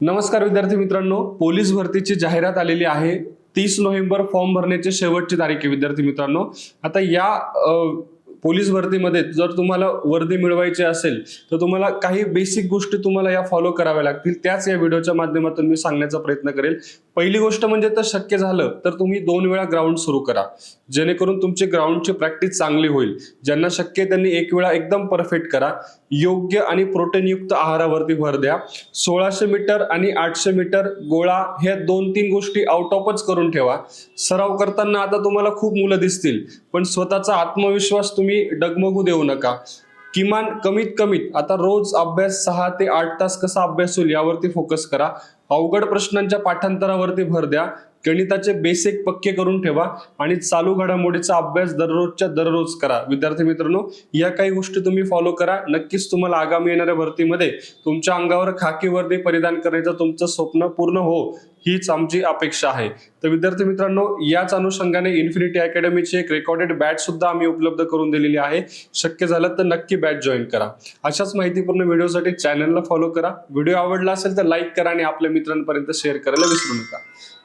नमस्कार विद्यार्थी मित्रांनो, पोलीस भरतीची जाहिरात आलेली आहे। 30 नोव्हेंबर फॉर्म भरण्याची शेवटची तारीख आहे विद्यार्थी मित्रांनो। आता या पोलीस भरतीमध्ये जर तुम्हाला वर्दी मिळवायची असेल तर तुम्हाला काही बेसिक गोष्टी तुम्हाला या फॉलो कराव्या लागतील। त्याच या व्हिडिओच्या माध्यमातून मी सांगण्याचा प्रयत्न करेल। पहिली गोष्ट म्हणजे तर शक्य झालं तर तुम्ही 2 वेळा ग्राउंड सुरू करा, जेणेकरून तुमची ग्राउंडची प्रॅक्टिस चांगली होईल। ज्यांना शक्य आहे त्यांनी 1 वेळा एकदम परफेक्ट करा। योग्य आणि प्रोटीनयुक्त आहारावरती भर द्या। 1600 मीटर आणि 800 मीटर गोळा ह्या 2-3 गोष्टी आउट ऑफच करून ठेवा। सराव करताना आता तुम्हाला खूप मुलं दिसतील, पण स्वतःचा आत्मविश्वास तुम्ही डगमगू देऊ नका। किमान कमीत कमीत आता रोज अभ्यास 6 ते 8 तास कसा अभ्यास होईल यावरती फोकस करा। अवघड प्रश्नांच्या पाठांतरावरती भर द्या। गणिताचे बेसिक पक्के करून ठेवा आणि चालू घडामोडीचा अभ्यास दररोजच्या दररोज करा। विद्यार्थी मित्रांनो, या काही गोष्टी तुम्ही फॉलो करा। नक्कीच तुम्हाला आगामी येणाऱ्या भरतीमध्ये तुमच्या अंगावर खाकी वर्दी परिधान करण्याचं तुमचं स्वप्न पूर्ण हो, हीच आमची अपेक्षा आहे। तर विद्यार्थी मित्रांनो, याच अनुषंगाने इन्फिनिटी अकॅडमीची एक रेकॉर्डेड बॅच सुद्धा आम्ही उपलब्ध करून दिलेली आहे। शक्य झालं तर नक्की बॅच जॉईन करा। अशाच माहितीपूर्ण व्हिडिओसाठी चॅनलला फॉलो करा। व्हिडिओ आवडला असेल तर लाईक करा आणि आपल्या मित्रांपर्यंत शेअर करायला विसरू नका।